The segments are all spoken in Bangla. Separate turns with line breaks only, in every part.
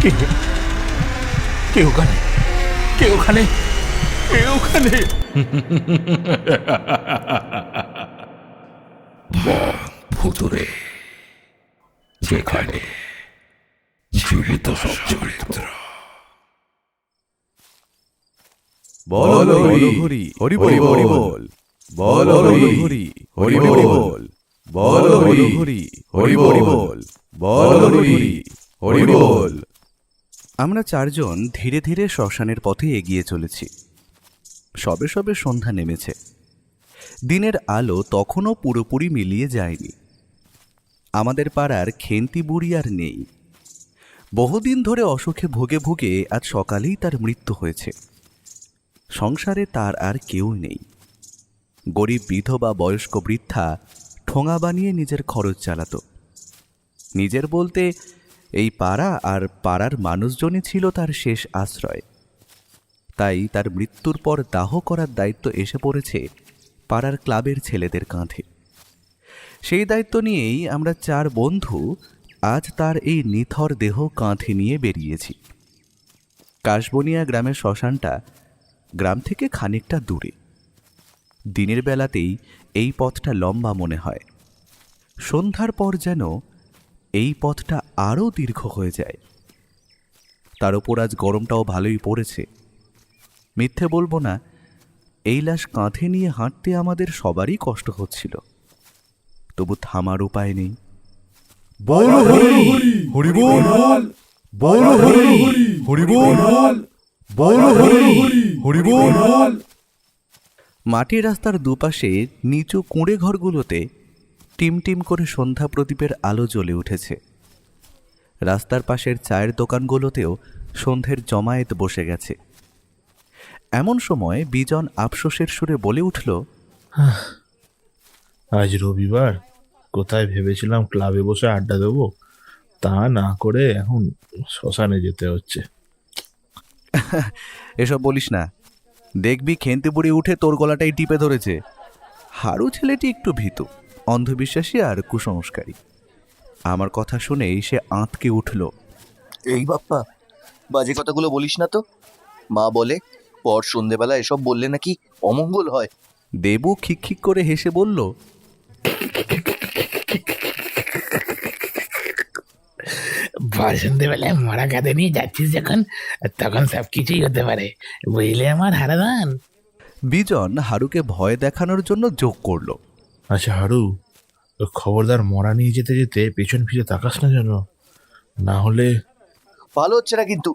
কে কে ওখানে? কে ওখানে? কে ওখানে? ভুতুরে, যেখানে জীবিত সব চরিত্র।
বল হরি হরি হরি বল হরি বল, বল হরি হরি হরি বল, বল হরি হরি হরি বল, বল হরি হরি বল। আমরা চারজন ধীরে ধীরে শ্মশানের পথে এগিয়ে চলেছি। সবে সবে সন্ধ্যা নেমেছে। দিনের আলো তখনও পুরোপুরি মিলিয়ে যায়নি। আমাদের পাড়ার খেন্তি বুড়ি আর নেই। বহুদিন ধরে অসুখে ভুগে ভুগে আজ সকালেই তার মৃত্যু হয়েছে। সংসারে তার আর কেউ নেই। গরিব বিধবা বয়স্ক বৃদ্ধা ঠোঙা বানিয়ে নিজের খরচ চালাত। নিজের বলতে এই পাড়া আর পাড়ার মানুষজনই ছিল তার শেষ আশ্রয়। তাই তার মৃত্যুর পর দাহ করার দায়িত্ব এসে পড়েছে পাড়ার ক্লাবের ছেলেদের কাঁধে। সেই দায়িত্ব নিয়েই আমরা চার বন্ধু আজ তার এই নিথর দেহ কাঁধে নিয়ে বেরিয়েছি। কাশবনিয়া গ্রামের শ্মশানটা গ্রাম থেকে খানিকটা দূরে। দিনের বেলাতেই এই পথটা লম্বা মনে হয়। সন্ধ্যার পর যেন এই পথটা আরও দীর্ঘ হয়ে যায়। তার ওপর আজ গরমটাও ভালোই পড়েছে। মিথ্যে বলবো না, এই লাশ কাঁধে নিয়ে হাঁটতে আমাদের সবারই কষ্ট হচ্ছিল। তবু থামার উপায় নেই।
বল হরি হরি বল, বল হরি হরি বল, বল হরি হরি বল।
মাটির রাস্তার দুপাশে নিচু কুঁড়ে ঘরগুলোতে টিমটিম করে সন্ধ্যা প্রদীপের আলো জ্বলে উঠেছে। রাস্তার পাশের চায়ের দোকানগুলোতেও সন্ধ্যের জমায়েত বসে গেছে। এমন সময় বিজন আফসোসের সুরে বলে উঠল,
আজ রবিবার, কোথায় ভেবেছিলাম ক্লাবে বসে আড্ডা দেবো, তা না করে এখন শ্মশানে যেতে হচ্ছে।
এসব বলিস না, দেখবি খেন্তি বুড়ি উঠে তোর গলাটাই টিপে ধরেছে। হারু ছেলেটি একটু ভীতু, অন্ধবিশ্বাসী আর কুসংস্কারী। আমার কথা শুনেই সে আঁতকে উঠল।
এই বাপ্পা, বাজে কথাগুলো বলিস না তো। মা বলে পর সন্ধেবেলা এসব বললে নাকি অমঙ্গল হয়।
দেবু খিকখিক করে হেসে বলল,
ভর সন্ধ্যেবেলায় মরা কাঁধে নিয়ে যাচ্ছিস যখন, তখন সবকিছুই হতে পারে, বুঝলে আমার হারাদান।
বিজন হারুকে ভয় দেখানোর জন্য যোগ করল,
আচ্ছা হারু, খবরদার মরা নিয়ে যেতে যেতে পেছন ফিরে তাকাস না যেন, না হলে।
ভালো হচ্ছে না কিন্তু।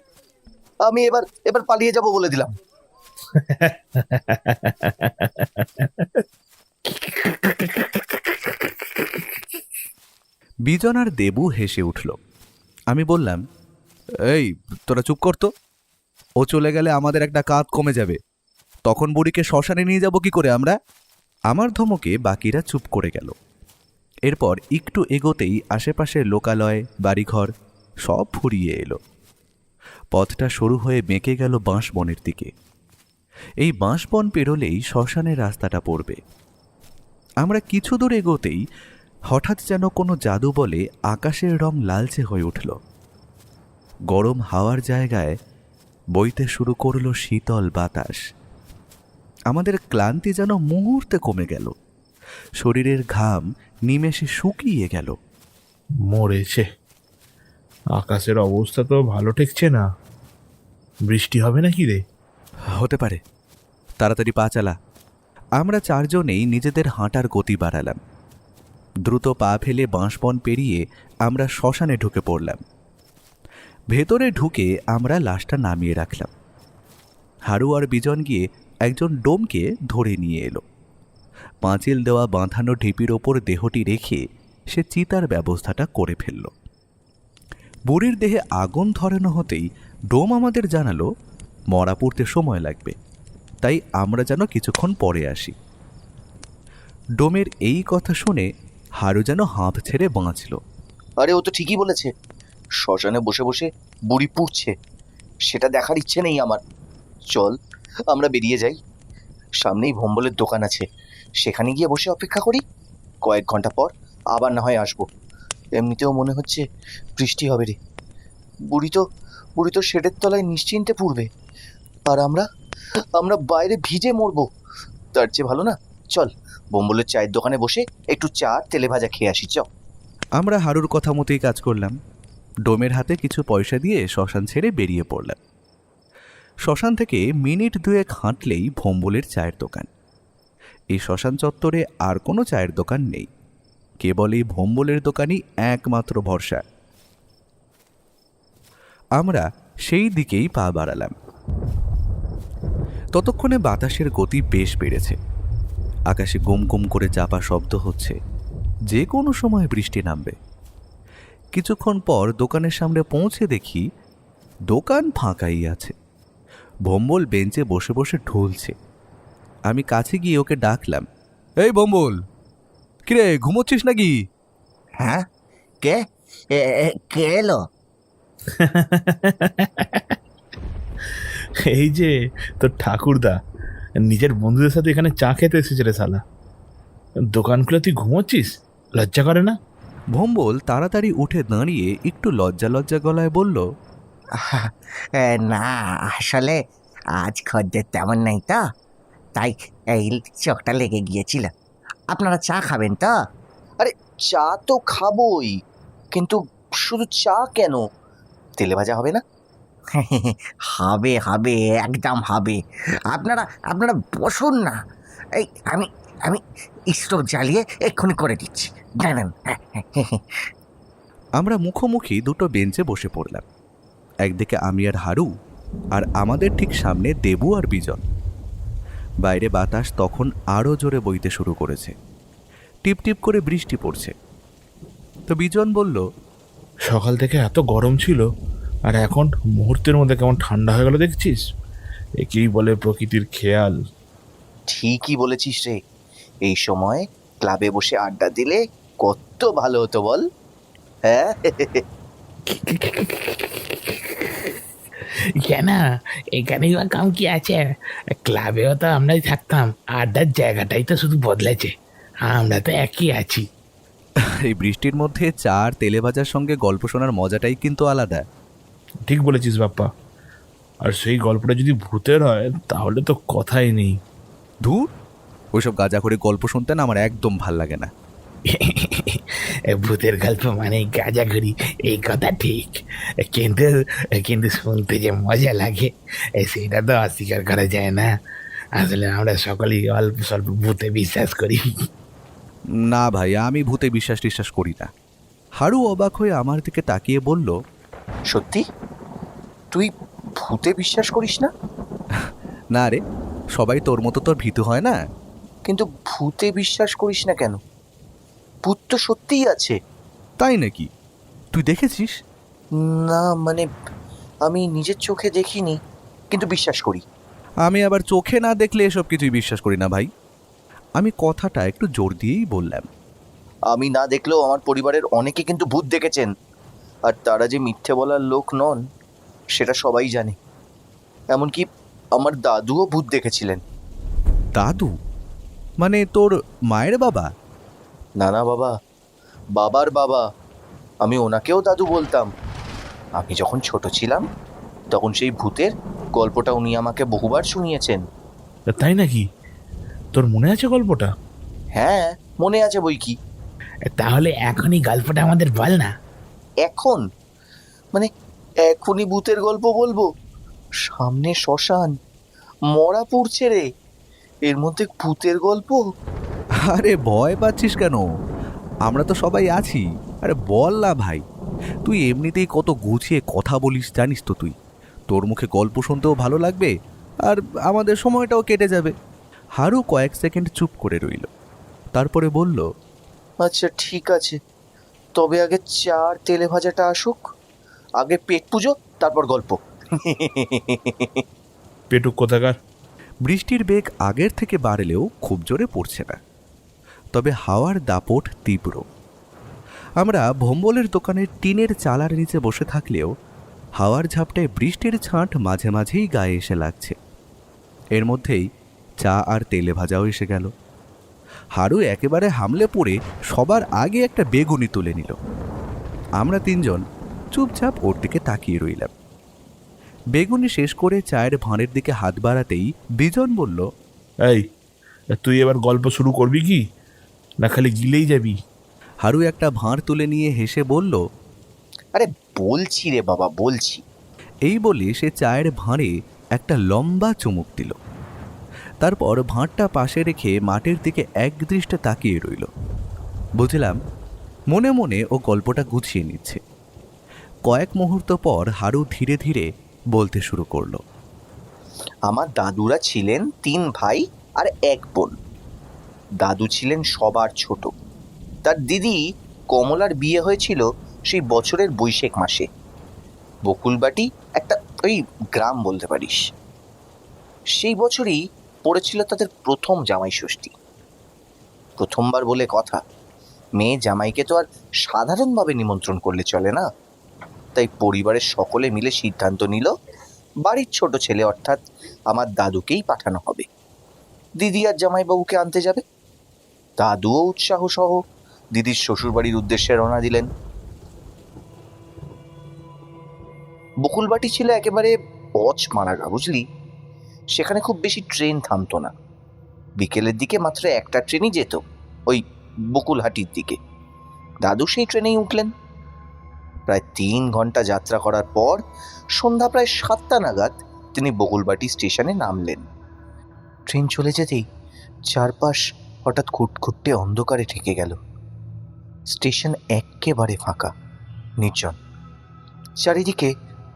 আমি এবার পালিয়ে যাব বলে দিলাম।
বিজন আর দেবু হেসে উঠল। আমি বললাম, এই তোরা চুপ করতো, ও চলে গেলে আমাদের একটা কাঁধ কমে যাবে। তখন বুড়িকে শ্মশানে নিয়ে যাব কি করে আমরা? আমার ধমকে বাকিরা চুপ করে গেল। এরপর একটু এগোতেই আশেপাশের লোকালয়, বাড়িঘর সব ফুরিয়ে এলো। পথটা সরু হয়ে বেঁকে গেল বাঁশবনের দিকে। এই বাঁশবন পেরোলেই শ্মশানের রাস্তাটা পড়বে। আমরা কিছু দূর এগোতেই হঠাৎ যেন কোনো জাদু বলে আকাশের রং লালচে হয়ে উঠল। গরম হাওয়ার জায়গায় বইতে শুরু করল শীতল বাতাস। আমাদের ক্লান্তি যেন মুহূর্তে কমে গেল। শরীরের ঘাম নিমেষে শুকিয়ে গেল।
মরেছে। আকাশের অবস্থা তো ভালো ঠেকছে না। বৃষ্টি হবে নাকি রে?
হতে পারে, তাড়াতাড়ি পা চালা। আমরা চারজনেই নিজেদের হাঁটার গতি বাড়ালাম। দ্রুত পা ফেলে বাঁশবন পেরিয়ে আমরা শ্মশানে ঢুকে পড়লাম। ভেতরে ঢুকে আমরা লাশটা নামিয়ে রাখলাম। হারু আর বিজন গিয়ে একজন ডোমকে ধরে নিয়ে এলো। পাঁচিল দেওয়া বাঁধানো ঢিপির ওপর দেহটি রেখে সে চিতার ব্যবস্থাটা করে ফেলল। বুড়ির দেহে আগুন ধরানো হতেই ডোম আমাদের জানালো মরা পড়তে সময় লাগবে, তাই আমরা যেন কিছুক্ষণ পরে আসি। ডোমের এই কথা শুনে হারু যেন হাঁপ ছেড়ে বাঁচল।
আরে ও তো ঠিকই বলেছে, শ্মশানে বসে বসে বুড়ি পুড়ছে, সেটা দেখার ইচ্ছে নেই আমার। চল আমরা বেরিয়ে যাই। সামনেই ভম্বলের দোকান আছে, সেখানে গিয়ে বসে অপেক্ষা করি। কয়েক ঘন্টা পর আবার না হয় আসবো। এমনিতেও মনে হচ্ছে বৃষ্টি হবে রে। বুড়ি তো বুড়ি তো শেডের তলায় নিশ্চিন্তে পড়বে, আর আমরা আমরা বাইরে ভিজে মরবো। তার চেয়ে ভালো না, চল বোম্বলের চায়ের দোকানে বসে একটু চা আর তেলে ভাজা খেয়ে আসি। চল।
আমরা হারুর কথা মতোই কাজ করলাম। ডোমের হাতে কিছু পয়সা দিয়ে শ্মশান ছেড়ে বেরিয়ে পড়লাম। শ্মশান থেকে মিনিট 2 হাঁটলেই ভোম্বলের চায়ের দোকান। এই শ্মশান চত্বরে আর কোনো চায়ের দোকান নেই, কেবল এই ভোম্বলের দোকানই একমাত্র ভরসা। আমরা সেই দিকেই পা বাড়ালাম। ততক্ষণে বাতাসের গতি বেশ বেড়েছে। আকাশে গুম গুম করে চাপা শব্দ হচ্ছে, যে কোনো সময় বৃষ্টি নামবে। কিছুক্ষণ পর দোকানের সামনে পৌঁছে দেখি দোকান ফাঁকাই আছে। ভোম্বল বেঞ্চে বসে বসে ঢুলছে। আমি কাছে গিয়ে ওকে ডাকলাম, এই ভোম্বল, কিরে ঘুমোচ্ছিস নাকি?
হ্যাঁ, কে কে এলো?
এই যে তোর ঠাকুরদা নিজের বন্ধুদের সাথে এখানে চা খেতে এসেছে রে শালা। দোকান খুলে তুই ঘুমোচ্ছিস? লজ্জা করে না?
ভোম্বল তাড়াতাড়ি উঠে দাঁড়িয়ে একটু লজ্জা লজ্জা গলায় বলল,
না, আসলে আজ খদ্দের তেমন নেই তো, তাই এই চোখটা লেগে গিয়েছিল। আপনারা চা খাবেন তো?
আরে চা তো খাবোই, কিন্তু শুধু চা কেন? তেলে ভাজা হবে না?
হবে হবে, একদম হবে। আপনারা আপনারা বসুন না। এই আমি আমি স্টোভ জ্বালিয়ে এক্ষুনি করে দিচ্ছি, জানেন।
আমরা মুখোমুখি দুটো বেঞ্চে বসে পড়লাম। একদিকে আমি আর হারু, আর আমাদের ঠিক সামনে দেবু আর বিজন। বাইরে বাতাস তখন আরও জোরে বইতে শুরু করেছে। টিপ টিপ করে বৃষ্টি পড়ছে। তো বিজন বলল,
সকাল থেকে এত গরম ছিল, আর এখন মুহূর্তের মধ্যে কেমন ঠান্ডা হয়ে গেল দেখছিস? একেই বলে প্রকৃতির খেয়াল।
ঠিকই বলেছিস রে, এই সময় ক্লাবে বসে আড্ডা দিলে কত ভালো হতো বল। হ্যাঁ,
কেন, এখানেই বা কাম কি আছে? ক্লাবেও তো আমরাই থাকতাম, আড্ডার জায়গাটাই তো শুধু বদলেছে, আমরা তো একই আছি।
এই বৃষ্টির মধ্যে চা আর তেলে ভাজার সঙ্গে গল্প শোনার মজাটাই কিন্তু আলাদা।
ঠিক বলেছিস বাপ্পা। আর সেই গল্পটা যদি ভূতের হয় তাহলে তো কথাই নেই।
ধুর, ওইসব গাঁজা করে গল্প শুনতে না আমার একদম ভাল লাগে না।
ভূতের গল্প মানে গাঁজাখুরি, এই কথা ঠিক, কিন্তু কিন্তু শুনতে যে মজা লাগে সেটা তো অস্বীকার করা যায় না। আসলে আমরা সকলেই অল্প স্বল্প ভূতে বিশ্বাস করি।
না ভাই, আমি ভূতে বিশ্বাস করি না। হারু অবাক হয়ে আমার দিকে তাকিয়ে বলল,
সত্যি তুই ভূতে বিশ্বাস করিস না?
না রে, সবাই তোর মতো তোর ভীতু হয় না।
কিন্তু ভূতে বিশ্বাস করিস না কেন? ভূত তো সত্যিই আছে।
তাই নাকি? তুই দেখেছিস?
না মানে আমি নিজের চোখে দেখিনি, কিন্তু বিশ্বাস করি।
আমি আবার চোখে না দেখলে এসব কিছুই বিশ্বাস করি না ভাই। আমি কথাটা একটু জোর দিয়েই বললাম।
আমি না দেখলেও আমার পরিবারের অনেকে কিন্তু ভূত দেখেছেন, আর তারা যে মিথ্যে বলার লোক নন সেটা সবাই জানে। এমনকি আমার দাদুও ভূত দেখেছিলেন।
দাদু? মানে তোর মায়ের বাবা?
না না বাবা, বাবার বাবা। আমি ওনাকেও দাদু বলতাম। আমি যখন ছোট ছিলাম তখন সেই ভূতের গল্পটা উনি আমাকে বহুবার শুনিয়েছেন।
তাই নাকি? তোর মনে আছে গল্পটা?
হ্যাঁ, মনে আছে বই কি।
তাহলে এখনই গল্পটা আমাদের বল না।
এখন মানে এখনই ভূতের গল্প বলবো? সামনে শ্মশান, মরা পড়ছে রে, এর মধ্যে ভূতের গল্প?
আরে ভয় পাচ্ছিস কেন? আমরা তো সবাই আছি। আরে বল না ভাই, তুই এমনিতেই কত গুছিয়ে কথা বলিস জানিস তো তুই। তোর মুখে গল্প শুনতেও ভালো লাগবে, আর আমাদের সময়টাও কেটে যাবে। হারু কয়েক সেকেন্ড চুপ করে রইল, তারপরে বলল,
আচ্ছা ঠিক আছে, তবে আগে চার তেলে ভাজাটা আসুক। আগে পেট পুজো, তারপর গল্প।
পেটুক কোথাকার।
বৃষ্টির বেগ আগের থেকে বাড়লেও খুব জোরে পড়ছে না, তবে হাওয়ার দাপট তীব্র। আমরা ভোম্বলের দোকানের টিনের চালার নিচে বসে থাকলেও হাওয়ার ঝাপটায় বৃষ্টির ছাঁট মাঝে মাঝেই গায়ে এসে লাগছে। এর মধ্যেই চা আর তেলে ভাজাও এসে গেল। হারু একেবারে হামলে পড়ে সবার আগে একটা বেগুনি তুলে নিল। আমরা তিনজন চুপচাপ ওর দিকে তাকিয়ে রইলাম। বেগুনি শেষ করে চায়ের ভাঁড়ের দিকে হাত বাড়াতেই বিজন বলল,
এই, তুই এবার গল্প শুরু করবি কি, না খালি গিলেই যাবি?
হারু একটা ভাঁড় তুলে নিয়ে হেসে বলল,
আরে বলছি রে বাবা, বলছি।
এই বলে সে চায়ের ভাঁড়ে একটা লম্বা চুমুক দিল। তারপর ভাঁড়টা পাশে রেখে মাটির দিকে একদৃষ্টে তাকিয়ে রইল। বুঝলাম মনে মনে ও গল্পটা গুছিয়ে নিচ্ছে। কয়েক মুহূর্ত পর হারু ধীরে ধীরে বলতে শুরু করলো।
আমার দাদুরা ছিলেন 3 ভাই আর 1 বোন। দাদু ছিলেন সবার ছোট। তার দিদি কমলার বিয়ে হয়েছিল সেই বছরের বৈশাখ মাসে। বকুলবাটি একটা ওই গ্রাম বলতে পারিস। সেই বছরই পড়েছিল তাদের প্রথম জামাই ষষ্ঠী। প্রথমবার বলে কথা, মেয়ে জামাইকে তো আর সাধারণভাবে নিমন্ত্রণ করলে চলে না। তাই পরিবারের সকলে মিলে সিদ্ধান্ত নিল বাড়ির ছোট ছেলে অর্থাৎ আমার দাদুকেই পাঠানো হবে। দিদি আর জামাইবাবুকে আনতে যাবে। দাদুও উৎসাহ সহ দিদির শ্বশুরবাড়ির উদ্দেশ্যে রওনা দিলেন। বকুলবাটি ছিল একেবারে পচ মারাগা, বুঝলি। সেখানে খুব বেশি ট্রেন থামতো না। বিকেলের দিকে মাত্র একটা ট্রেনই যেত, ওই বকুলহাটির দিকে। দাদু সেই ট্রেনেই উঠলেন। প্রায় 3 ঘন্টা যাত্রা করার পর সন্ধ্যা প্রায় 7টা নাগাদ তিনি বকুলবাটি স্টেশনে নামলেন। ট্রেন চলে যেতেই চারপাশ হঠাৎ খুটখুটে অন্ধকারে ঠেকে গেল। স্টেশন একেবারে ফাঁকা, নির্জন। চারিদিকে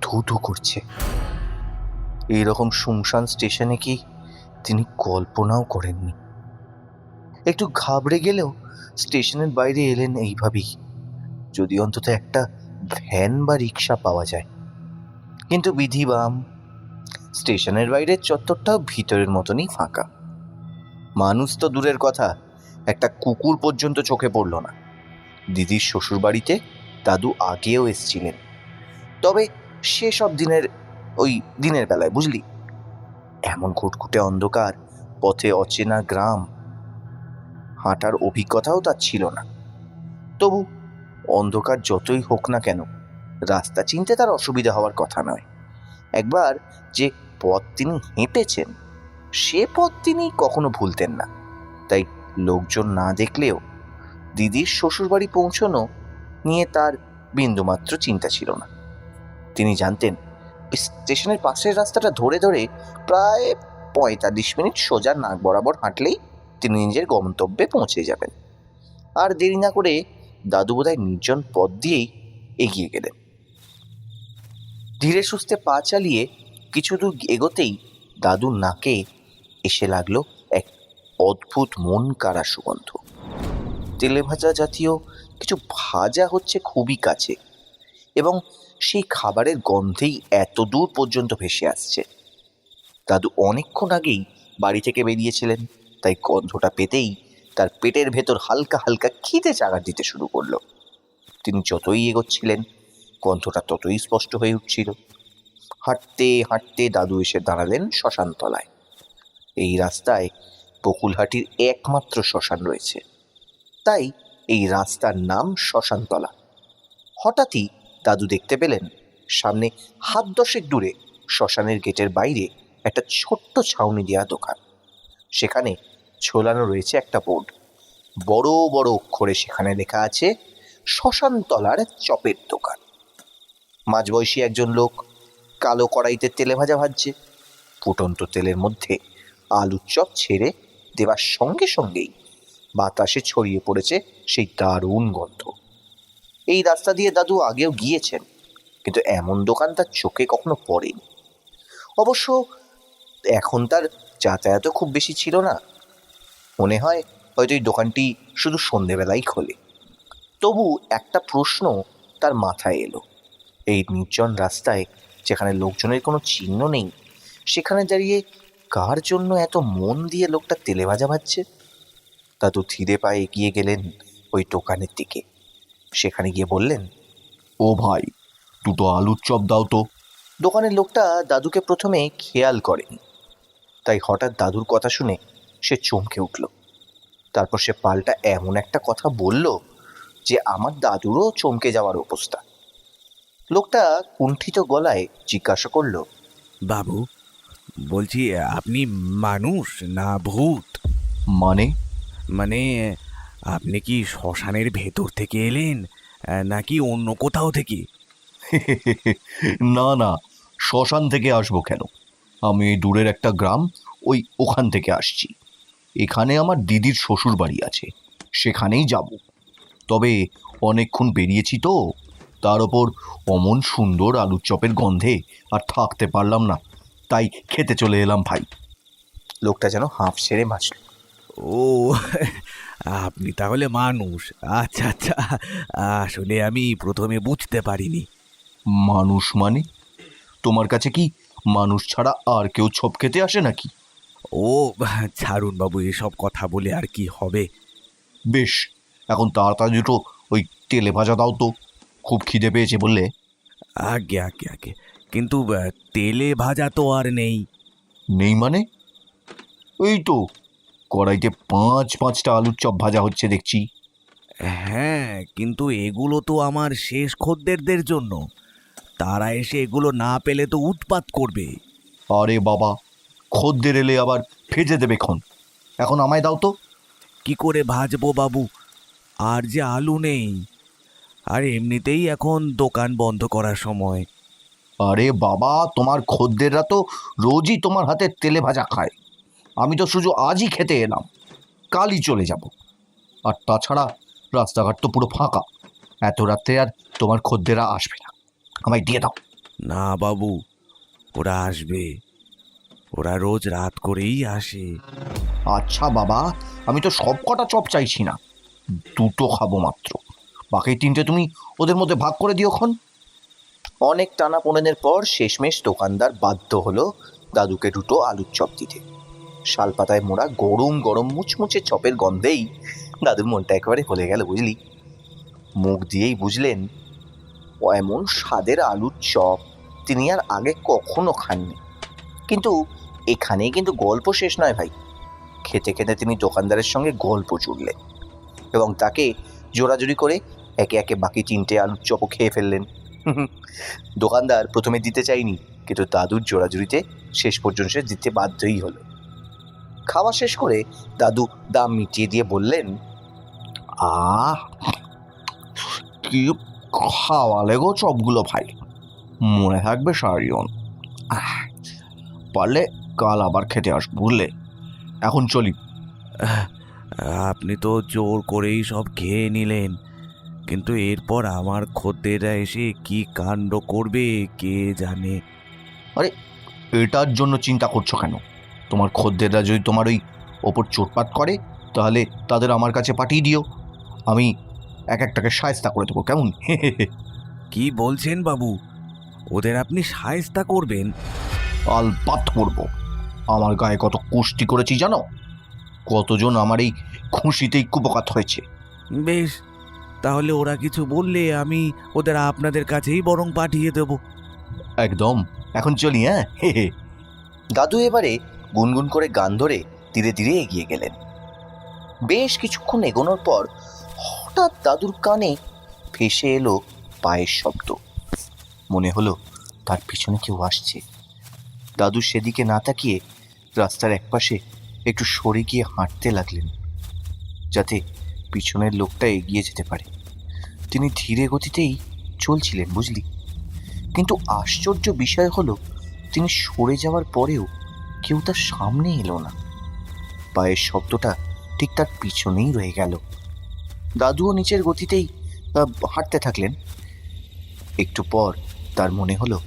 ধু ধু করছে। এইরকম শুনশান স্টেশনে কি তিনি কল্পনাও করেননি। একটু ঘাবড়ে গেলেও স্টেশনের বাইরে এলেন এইভাবেই, যদি অন্তত একটা ভ্যান বা রিক্সা পাওয়া যায়। কিন্তু বিধিবাম, স্টেশনের বাইরের চত্বরটাও ভিতরের মতনই ফাঁকা। মানুষ তো দূরের কথা, একটা কুকুর পর্যন্ত চোখে পড়ল না। দিদির শ্বশুরবাড়িতে দাদু আগেও এসছিলেন, তবে সেসব দিনের বেলায়, বুঝলি। এমন ঘুটঘুটে অন্ধকার পথে, অচেনা গ্রাম, হাঁটার অভিজ্ঞতাও তার ছিল না। তবু অন্ধকার যতই হোক না কেন, রাস্তা চিনতে তার অসুবিধা হওয়ার কথা নয়। একবার যে পথ তিনি হেঁটেছেন, সে পথ তিনি কখনো ভুলতেন না। তাই লোকজন না দেখলেও দিদির শ্বশুরবাড়ি পৌঁছানো নিয়ে তার বিন্দুমাত্র চিন্তা ছিল না। তিনি জানতেন স্টেশনের পাশের রাস্তাটা ধরে ধরে প্রায় 45 মিনিট সোজা নাক বরাবর হাঁটলেই তিনি নিজের গন্তব্যে পৌঁছে যাবেন। আর দেরি না করে দাদু বোধহয় নির্জন পথ দিয়েই এগিয়ে গেলেন। ধীরে সুস্থে পা চালিয়ে কিছু দূর এগোতেই দাদুর নাকে এসে লাগলো এক অদ্ভুত মন কাড়া সুগন্ধ। তেলে ভাজা জাতীয় কিছু ভাজা হচ্ছে খুবই কাছে, এবং সেই খাবারের গন্ধেই এত দূর পর্যন্ত ভেসে আসছে। দাদু অনেকক্ষণ আগেই বাড়ি থেকে বেরিয়েছিলেন, তাই গন্ধটা পেতেই তার পেটের ভেতর হালকা হালকা খিদে চাগার দিতে শুরু করলো। তিনি যতই এগোচ্ছিলেন গন্ধটা ততই স্পষ্ট হয়ে উঠছিল। হাঁটতে হাঁটতে দাদু এসে দাঁড়ালেন শ্মশানতলায়। এই রাস্তায় বকুলহাটির একমাত্র শ্মশান রয়েছে, তাই এই রাস্তার নাম শ্মশানতলা। হঠাৎই দাদু দেখতে পেলেন সামনে 7-10 দূরে শ্মশানের গেটের বাইরে একটা ছোট্ট ছাউনি দেওয়া দোকান। সেখানে ঝোলানো রয়েছে একটা বোর্ড। বড় বড় অক্ষরে সেখানে লেখা আছে শ্মশানতলার চপের দোকান। মাঝবয়সী একজন লোক কালো কড়াইতে তেলে ভাজা ভাজছে। ফুটন্ত তেলের মধ্যে আলুর চপ ছেড়ে দেওয়ার সঙ্গে সঙ্গেই বাতাসে ছড়িয়ে পড়েছে সেই দারুণ গন্ধ। এই রাস্তা দিয়ে দাদু আগেও গিয়েছেন, কিন্তু এমন দোকান তার চোখে কখনো পড়েনি। অবশ্য এখন তার যাতায়াতও খুব বেশি ছিল না। মনে হয় হয়তো এই দোকানটি শুধু সন্ধেবেলাই খোলে। তবু একটা প্রশ্ন তার মাথায় এলো। এই নির্জন রাস্তায়, যেখানে লোকজনের কোনো চিহ্ন নেই, সেখানে দাঁড়িয়ে কার জন্য এত মন দিয়ে লোকটা তেলে ভাজা ভাজছে? দাদু ধীরে পায়ে এগিয়ে গেলেন ওই দোকানের দিকে। সেখানে গিয়ে বললেন,
ও ভাই, 2টো আলুর চপ দাও তো।
দোকানের লোকটা দাদুকে প্রথমে খেয়াল করেনি, তাই হঠাৎ দাদুর কথা শুনে সে চমকে উঠল। তারপর সে পাল্টা এমন একটা কথা বলল যে আমার দাদুরও চমকে যাওয়ার অবস্থা। লোকটা কুণ্ঠিত গলায় জিজ্ঞাসা করল,
বাবু, বলছি আপনি মানুষ না ভূত?
মানে
মানে আপনি কি শ্মশানের ভেতর থেকে এলেন নাকি অন্য কোথাও থেকে?
না না, শ্মশান থেকে আসবো কেন? আমি এই দূরের একটা গ্রাম, ওখান থেকে আসছি। এখানে আমার দিদির শ্বশুর বাড়ি আছে, সেখানেই যাব। তবে অনেকক্ষণ বেরিয়েছি তো, তার ওপর অমন সুন্দর আলুর চপের গন্ধে আর থাকতে পারলাম না, তাই খেতে চলে এলাম ভাই।
লোকটা যেন হাঁফ ছেড়ে বাঁচল।
ও, আপনি তাহলে মানুষ। আচ্ছা আচ্ছা, আসলে আমি প্রথমে বুঝতে পারিনি।
মানুষ মানে? তোমার কাছে কি মানুষ ছাড়া আর কেউ চপ খেতে আসে নাকি?
ও, ছাড়ুন বাবু, এসব কথা বলে আর কি হবে।
বেশ, এখন তাড়াতাড়ি দুটো ওই তেলে ভাজা দাও তো, খুব খিদে পেয়েছে বললে।
আগে আগে আগে, কিন্তু তেলে ভাজা তো আর নেই।
নেই মানে? এই তো কড়াইতে পাঁচটা আলুর চপ ভাজা হচ্ছে দেখছি।
হ্যাঁ, কিন্তু এগুলো তো আমার শেষ খদ্দেরদের জন্য। তারা এসে এগুলো না পেলে তো উৎপাত করবে।
আরে বাবা, খদ্দের এলে আবার ভেজে দেবে ক্ষণ, এখন আমায় দাও তো।
কি করে ভাজবো বাবু? আর যে আলু নেই, আর এমনিতেই এখন দোকান বন্ধ করার সময়।
আরে বাবা, তোমার খদ্দেররা তো রোজই তোমার হাতে তেলে ভাজা খায়, আমি তো শুধু আজই খেতে এলাম, কালই চলে যাব। আর তাছাড়া রাস্তাঘাট তো পুরো ফাঁকা, এত রাত্রে আর তোমার খদ্দেররা আসবে না, আমায় দিয়ে দাও।
না বাবু, ওরা আসবে। ওরা রোজ রাত করেই আসে।
আচ্ছা বাবা, আমি তো সব কটা চপ চাইছি না, দুটো খাবো মাত্র, বাকি তিনটে তুমি ওদের মধ্যে ভাগ করে দিও খন।
অনেক টানাপোড়েনের পর শেষমেশ দোকানদার বাধ্য হলো দাদুকে দুটো আলুর চপ দিতে। শালপাতায় মোড়া গরম গরম মুচমুচে চপের গন্ধেই দাদুর মনটা একেবারে হলে গেল, বুঝলি। মুখ দিয়েই বুঝলেন ও এমন স্বাদের আলুর চপ তিনি আর আগে কখনো খাননি। কিন্তু এখানেই কিন্তু গল্প শেষ নয় ভাই। খেতে খেতে তিনি দোকানদারের সঙ্গে গল্প জুড়লেন এবং তাকে জোরাজুরি করে একে একে বাকি তিনটে আলুর চপও খেয়ে ফেললেন। দোকানদার প্রথমে দিতে চাইনি, কিন্তু দাদুর জোরাজুরিতে শেষ পর্যন্ত সে দিতে বাধ্যই হলো। খাওয়া শেষ করে দাদু দাম মিটিয়ে দিয়ে বললেন,
আহ, কি খাওয়ালে গো চপগুলো ভাই, মনে থাকবে সারিয়ন। পারলে কাল আবার খেতে আসবো বুঝলে। এখন চলি।
আপনি তো জোর করেই সব খেয়ে নিলেন, কিন্তু এরপর আমার খদ্দেররা এসে কি কাণ্ড করবে কে জানে।
আরে, এটার জন্য চিন্তা করছো কেন? তোমার খদ্দেররা যদি তোমার ওই ওপর চোটপাট করে, তাহলে তাদের আমার কাছে পাঠিয়ে দিও, আমি এক একটাকে শায়েস্তা করে দেবো, কেমন?
কি বলছেন বাবু? ওদের আপনি শায়েস্তা করবেন?
আলপাত করবো। আমার গায়ে কত কুষ্টি করেছি জানো? কতজন আমার এই খুশিতেই কুপকাত হয়েছে।
বেশ, তাহলে ওরা কিছু বললে আমি ওদের আপনাদের কাছেই বরং পাঠিয়ে দেব।
একদম, এখন চলি। হ্যাঁ, হে হে।
দাদু এবারে গুনগুন করে গান ধরে ধীরে ধীরে এগিয়ে গেলেন। বেশ কিছুক্ষণ এগোনোর পর হঠাৎ দাদুর কানে ভেসে এলো পায়ের শব্দ। মনে হলো তার পিছনে কেউ আসছে। দাদু সেদিকে না তাকিয়ে রাস্তার একপাশে একটু সরে গিয়ে হাঁটতে লাগলেন, যাতে পিছনের লোকটা এগিয়ে যেতে পারে। তিনি ধীরে গতিতেই চলছিলেন, বুঝলি। কিন্তু আশ্চর্য বিষয় হলো, তিনি সরে যাওয়ার পরেও কেউ তার সামনে এলো না। পায়ের শব্দটা ঠিক তার পিছনেই রয়ে গেল। দাদুও নিচের গতিতেই হাঁটতে থাকলেন। একটু পর তার মনে হলো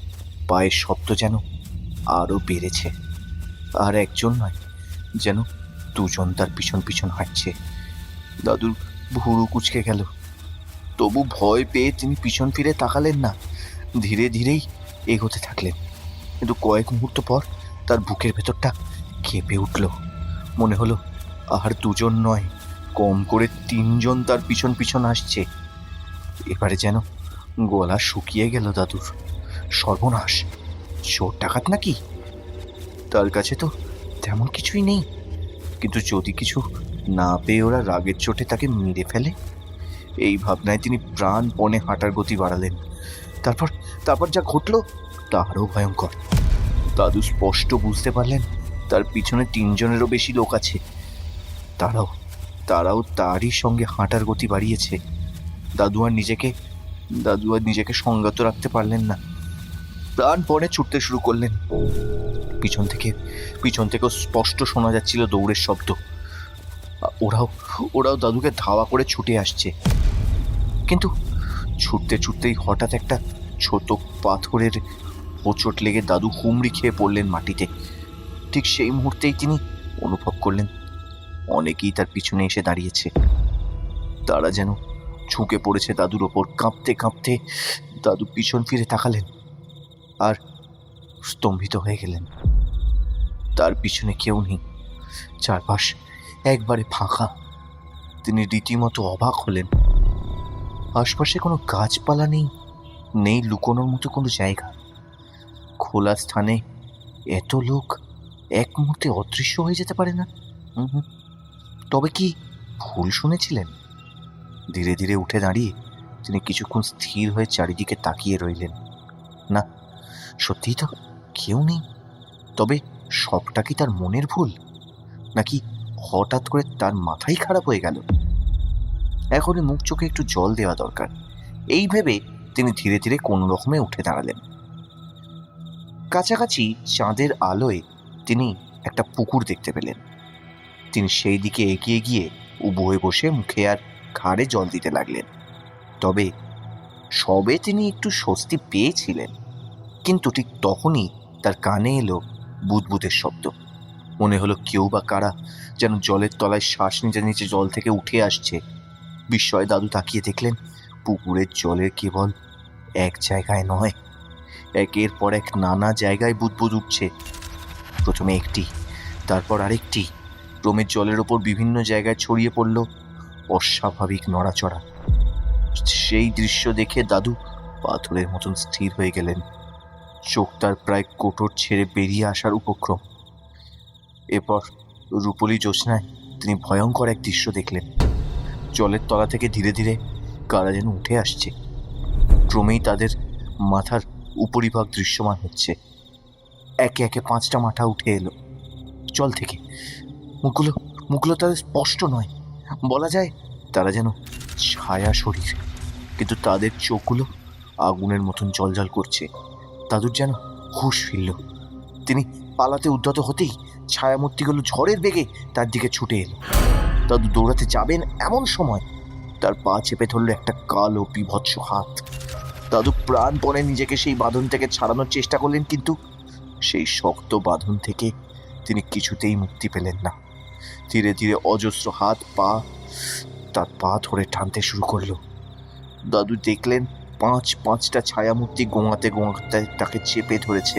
পায়ের শব্দ যেন আরও বেড়েছে, আর একজন নয়, যেন দুজন তার পিছন পিছন হাঁটছে। দাদুর ভুরু কুঁচকে গেল, তবু ভয় পেয়ে তিনি পিছন ফিরে তাকালেন না, ধীরে ধীরেই এগোতে থাকলেন। কিন্তু কয়েক মুহূর্ত পর তার বুকের ভেতরটা কেঁপে উঠল। মনে হলো আর দুজন নয়, কম করে তিনজন তার পিছন পিছন আসছে। এবারে যেন গলা শুকিয়ে গেল দাদুর। সর্বনাশ, চোর ডাকাত নাকি? তার কাছে তো তেমন কিছুই নেই, কিন্তু যদি কিছু না পেয়ে ওরা রাগের চোটে তাকে মেরে ফেলে, এই ভাবনায় তিনি প্রাণপণে হাঁটার গতি বাড়ালেন। তারপর যা ঘটল তা আরও ভয়ঙ্কর। দাদু স্পষ্ট বুঝতে পারলেন তার পিছনে 3 জনেরও বেশি লোক আছে। তারাও তারাও তারই সঙ্গে হাঁটার গতি বাড়িয়েছে। দাদু আর নিজেকে সংযত রাখতে পারলেন না, প্রাণপণে ছুটতে শুরু করলেন। পিছন থেকেও স্পষ্ট শোনা যাচ্ছিল দৌড়ের শব্দ। ওরাও দাদুকে ধাওয়া করে ছুটে আসছে। কিন্তু ছুটতেই হঠাৎ একটা ছোট পাথরের হোঁচট লেগে দাদু হুমড়ি খেয়ে পড়লেন মাটিতে। ঠিক সেই মুহূর্তেই তিনি অনুভব করলেন অনেকেই তার পিছনে এসে দাঁড়িয়েছে। তারা যেন ঝুঁকে পড়েছে দাদুর ওপর। কাঁপতে কাঁপতে দাদু পিছন ফিরে তাকালেন আর স্তম্ভিত হয়ে গেলেন। তার পিছনে কেউ নেই, চারপাশ একবারে ফাঁকা। তিনি রীতিমতো অবাক হলেন। আশপাশে কোনো গাছপালা নেই লুকোনোর মতো কোনো জায়গা। খোলা স্থানে এত লোক এক মুহূর্তে অদৃশ্য হয়ে যেতে পারে না। তবে কি ভুল শুনেছিলেন? ধীরে ধীরে উঠে দাঁড়িয়ে তিনি কিছুক্ষণ স্থির হয়ে চারিদিকে তাকিয়ে রইলেন। না, সত্যিই তো কেউ নেই। তবে সবটা কি তার মনের ভুল, নাকি হঠাৎ করে তার মাথাই খারাপ হয়ে গেল? এখনই মুখ চোখে একটু জল দেওয়া দরকার, এই ভেবে তিনি ধীরে ধীরে কোনো রকমে উঠে দাঁড়ালেন। কাছাকাছি চাঁদের আলোয় তিনি একটা পুকুর দেখতে পেলেন। তিনি সেই দিকে এগিয়ে গিয়ে উবু হয়ে বসে মুখে আর ঘাড়ে জল দিতে লাগলেন। তবে সবে তিনি একটু স্বস্তি পেয়েছিলেন, কিন্তু ঠিক তখনই তার কানে এলো বুদবুদের শব্দ। মনে হলো কেউ বা কারা যেন জলের তলায় শ্বাস নিচে নিচে জল থেকে উঠে আসছে। বিস্ময়ে দাদু তাকিয়ে দেখলেন পুকুরের জলের কেবল এক জায়গায় নয়, একের পর এক নানা জায়গায় বুদবুদ উঠছে। প্রথমে একটি, তারপর আরেকটি, ক্রমে জলের ওপর বিভিন্ন জায়গায় ছড়িয়ে পড়ল অস্বাভাবিক নড়াচড়া। সেই দৃশ্য দেখে দাদু পাথরের মতন স্থির হয়ে গেলেন। চোখ তার প্রায় কোটর ছেড়ে বেরিয়ে আসার উপক্রম। এরপর রূপলি জ্যোৎস্নায় তিনি ভয়ঙ্কর এক দৃশ্য দেখলেন। জলের তলা থেকে ধীরে ধীরে কারা যেন উঠে আসছে। ক্রমেই তাদের মাথার উপরিভাগ দৃশ্যমান হচ্ছে। একে একে 5টা মাথা উঠে এলো জল থেকে। মুখগুলো তাদের স্পষ্ট নয়, বলা যায় তারা যেন ছায়া শরীর, কিন্তু তাদের চোখগুলো আগুনের মতন জ্বলজ্বল করছে। দাদুর যেন হুঁশ ফিরল। তিনি পালাতে উদ্যত হতেই ছায়ামূর্তিগুলো ঝড়ের বেগে তার দিকে ছুটে এলো। দাদু দৌড়াতে যাবেন, এমন সময় তার পা চেপে ধরল একটা কালো বিভৎস হাত। দাদু প্রাণপণে নিজেকে সেই বাঁধন থেকে ছাড়ানোর চেষ্টা করলেন, কিন্তু সেই শক্ত বাঁধন থেকে তিনি কিছুতেই মুক্তি পেলেন না। ধীরে ধীরে অজস্র হাত তার পা ধরে টানতে শুরু করলো। দাদু দেখলেন 5টা ছায়ামূর্তি গোঙাতে তাকে চেপে ধরেছে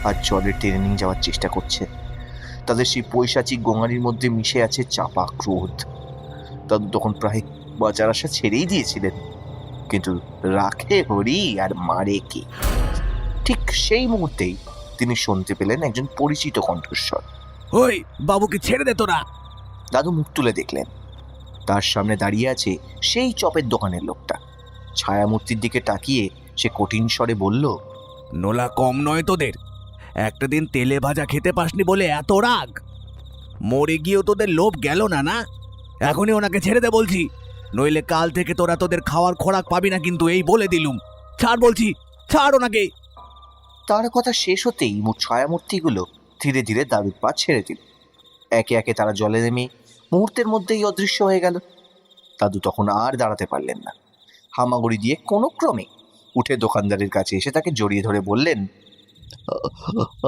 আর জলে টেনে নিয়ে যাওয়ার চেষ্টা করছে। তাদের সেই পৈশাচিক গোঙানির মধ্যে মিশে আছে চাপা ক্রোধ। দাদু তখন প্রায় বাঁচার আশা ছেড়েই দিয়েছিলেন, কিন্তু রাখে হরি আর মারে কে। ঠিক সেই মুহূর্তেই তিনি শুনতে পেলেন একজন পরিচিত কণ্ঠস্বর।
ওই বাবুকে ছেড়ে দে তোরা।
দাদু মুখ তুলে দেখলেন তার সামনে দাঁড়িয়ে আছে সেই চপের দোকানের লোকটা। ছায়ামূর্তির দিকে তাকিয়ে সে কঠিন স্বরে বলল,
নোলা কম নয় তোদের। একটা দিন তেলে ভাজা খেতে পাসনি বলে এত রাগ? মরে গিয়েও তোদের লোভ গেল না? এখনই ওনাকে ছেড়ে দে বলছি, নইলে কাল থেকে তোরা তোদের খাওয়ার খোরাক পাবি না, কিন্তু এই বলে দিলুম। ছাড় বলছি, ছাড় ওনাকে।
তার কথা শেষ হতেই ছায়ামূর্তিগুলো ধীরে ধীরে দাদুর পা ছেড়ে দিল। একে একে তারা জলে নেমে মুহূর্তের মধ্যেই অদৃশ্য হয়ে গেল। দাদু তখন আর দাঁড়াতে পারলেন না। হামাগুড়ি দিয়ে কোনো ক্রমে উঠে দোকানদারের কাছে এসে তাকে জড়িয়ে ধরে বললেন,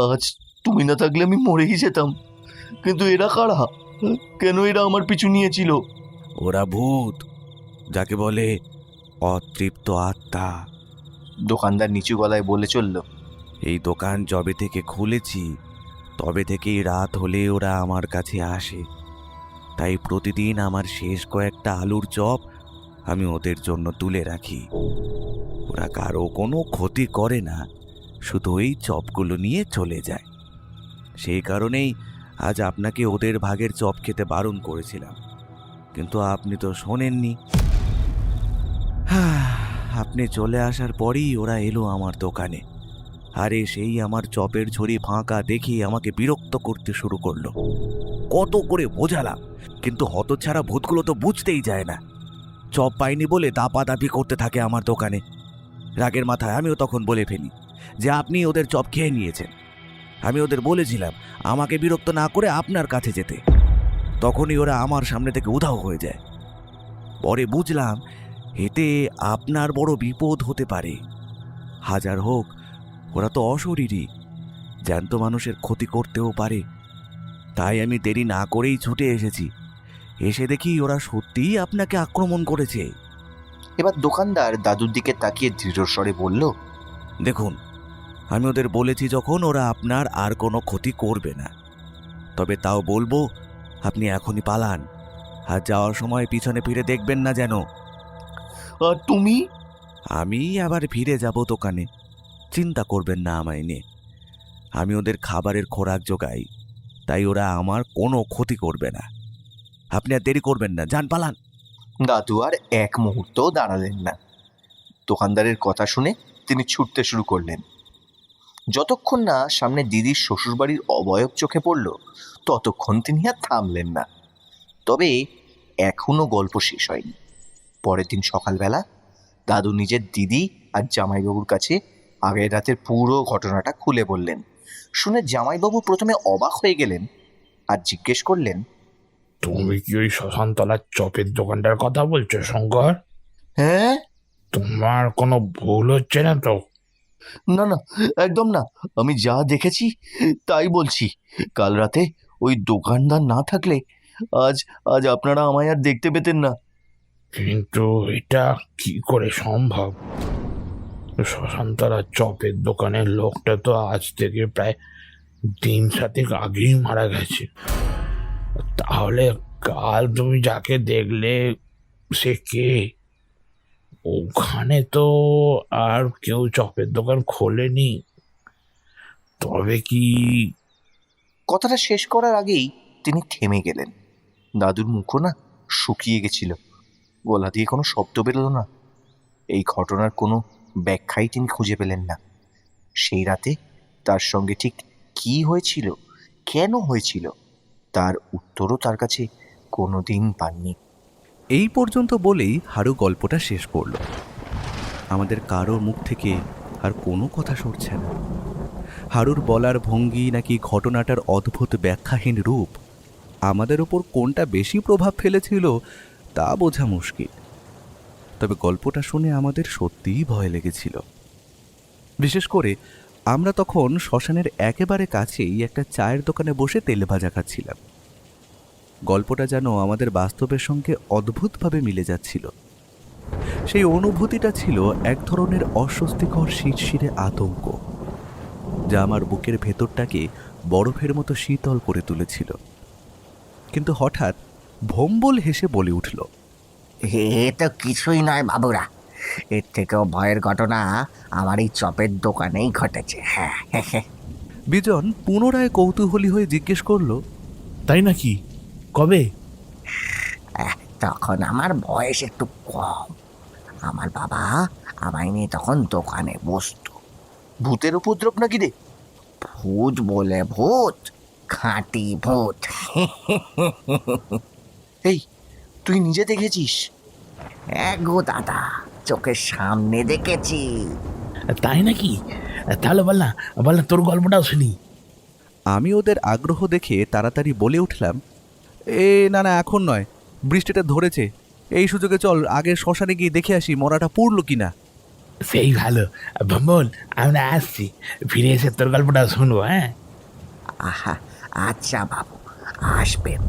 আজ তুমি না থাকলে আমি মরেই যেতাম, কিন্তু এরা কারা? কেন এরা আমার পিছু নিয়েছিল?
ওরা ভূত, যাকে বলে অতৃপ্ত আত্মা।
দোকানদার নিচু গলায় বলে চলল,
এই দোকান যবে থেকে খুলেছি তবে থেকেই রাত হলে ওরা আমার কাছে আসে। তাই প্রতিদিন আমার শেষ কয়েকটা আলুর চপ আমি ওদের জন্য তুলে রাখি। ওরা কারো কোনো ক্ষতি করে না, শুধু ওই চপগুলো নিয়ে চলে যায়। সেই কারণেই আজ আপনাকে ওদের ভাগের চপ খেতে বারণ করেছিলাম, কিন্তু আপনি তো শোনেননি। আপনি চলে আসার পরেই ওরা এলো আমার দোকানে। আরে সেই আমার চপের ঝুড়ি ফাঁকা দেখি আমাকে বিরক্ত করতে শুরু করলো। কত করে বোঝালাম, কিন্তু হতচ্ছাড়া ভূতগুলো তো বুঝতেই যায় না। চপ পাইনি বলে দাপাদাপি করতে থাকে আমার দোকানে। রাগের মাথায় আমিও তখন বলে ফেলি যে আপনি ওদের চপ খেয়ে নিয়েছেন। আমি ওদের বলেছিলাম আমাকে বিরক্ত না করে আপনার কাছে যেতে। তখনই ওরা আমার সামনে থেকে উধাও হয়ে যায়। পরে বুঝলাম এতে আপনার বড় বিপদ হতে পারে। হাজার হোক ওরা তো অশরীরী, জ্যান্ত মানুষের ক্ষতি করতেও পারে। তাই আমি দেরি না করেই ছুটে এসেছি। এসে দেখি ওরা সত্যিই আপনাকে আক্রমণ করেছে।
এবার দোকানদার দাদুর দিকে তাকিয়ে দৃঢ়স্বরে বলল,
দেখুন, আমি ওদের বলেছি যখন ওরা আপনার আর কোনো ক্ষতি করবে না। তবে তাও বলবো আপনি এখনই পালান, আর যাওয়ার সময় পিছনে ফিরে দেখবেন না যেন।
আর তুমি?
আমি আবার ফিরে যাব দোকানে, চিন্তা করবেন না আমায় নিয়ে। আমি ওদের খাবারের খোরাক জোগাই, তাই ওরা আমার কোনো ক্ষতি করবে না। আপনি আর দেরি করবেন না, যান পালান।
দাদু আর এক মুহূর্তও দাঁড়ালেন না। দোকানদারের কথা শুনে তিনি ছুটতে শুরু করলেন। যতক্ষণ না সামনে দিদির শ্বশুরবাড়ির অবয়ব চোখে পড়ল, ততক্ষণ তিনি আর থামলেন না। তবে এখনো গল্প শেষ হয়নি। পরের দিন সকালবেলা দাদু নিজের দিদি আর জামাইবাবুর কাছে আগের রাতের পুরো ঘটনাটা খুলে বললেন। শুনে জামাইবাবু প্রথমে অবাক হয়ে গেলেন আর জিজ্ঞেস করলেন,
তুমি কি ওই শ্মশানতলার চপের দোকানটার কথা বলছো শঙ্কর?
হ্যাঁ?
তোমার কোনো ভুল হচ্ছে না তো?
না না, একদম না। আমি যা দেখেছি তাই বলছি। কাল রাতে ওই দোকানদার না থাকলে আজ আজ আপনারা আমায় আর দেখতে পেতেন না।
কিন্তু এটা কি করে সম্ভব? শ্মশানতলার চপের দোকানের লোকটা তো আজ থেকে প্রায় 3-7 আগেই মারা গেছে। তাহলে কাল তুমি যাকে দেখলে সে কে? ওখানে তো আর কেউ চপের দোকান খোলেনি। তবে কি?
কথাটা শেষ করার আগেই তিনি থেমে গেলেন। দাদুর মুখও না শুকিয়ে গেছিল, গলা দিয়ে কোনো শব্দ বেরোলো না। এই ঘটনার কোনো ব্যাখ্যাই তিনি খুঁজে পেলেন না। সেই রাতে তার সঙ্গে ঠিক কী হয়েছিল, কেন হয়েছিল, তার উত্তরও তার কাছে কোনোদিন পাননি।
এই পর্যন্ত বলেই হারু গল্পটা শেষ করল। আমাদের কারোর মুখ থেকে আর কোনো কথা সরছে না। হারুর বলার ভঙ্গি নাকি ঘটনাটার অদ্ভুত ব্যাখ্যাহীন রূপ আমাদের ওপর কোনটা বেশি প্রভাব ফেলেছিল তা বোঝা মুশকিল। তবে গল্পটা শুনে আমাদের সত্যিই ভয় লেগেছিল। বিশেষ করে আমরা তখন শ্মশানের একেবারে কাছেই একটা চায়ের দোকানে বসে তেলে ভাজা খাচ্ছিলাম। গল্পটা যেন আমাদের বাস্তবের সঙ্গে অদ্ভুতভাবে মিলে যাচ্ছিল। সেই অনুভূতিটা ছিল এক ধরনের অস্বস্তিকর শিরশিরে আতঙ্ক, যা আমার বুকের ভেতরটাকে বরফের মতো শীতল করে তুলেছিল। কিন্তু হঠাৎ ভোম্বল হেসে বলে উঠল,
এ তো কিছুই নয় বাবুরা, এর থেকেও ভয়ের ঘটনা আমার এই চপের দোকানেই ঘটেছে। হ্যাঁ,
বিজন পুনরায় কৌতূহলী হয়ে জিজ্ঞেস করল,
তাই নাকি? কবে?
তখন আমার বয়স একটু কম। আমার বাবা আমায় নিয়ে তখন দোকানে বসতো।
ভূতের উপদ্রব নাকি রে?
ভূত বলে ভূত, খাঁটি ভূত।
এই, তুই নিজে দেখেছিস?
গো দাদা, চোখের সামনে দেখেছি।
তাই নাকি? তাহলে বল না, তোর গল্পটাও শুনি।
আমি ওদের আগ্রহ দেখে তাড়াতাড়ি বলে উঠলাম, না না, এখন নয়, বৃষ্টিটা ধরেছে। এই সুযোগে চল আগে শ্মশানে গিয়ে দেখে আসি মরাটা পুড়ল কিনা।
সেই ভালো। বল, আমরা আসছি, ফিরে এসে তোর গল্পটাও শুনবো। হ্যাঁ,
আহা, আচ্ছা বাবু, আসবেন।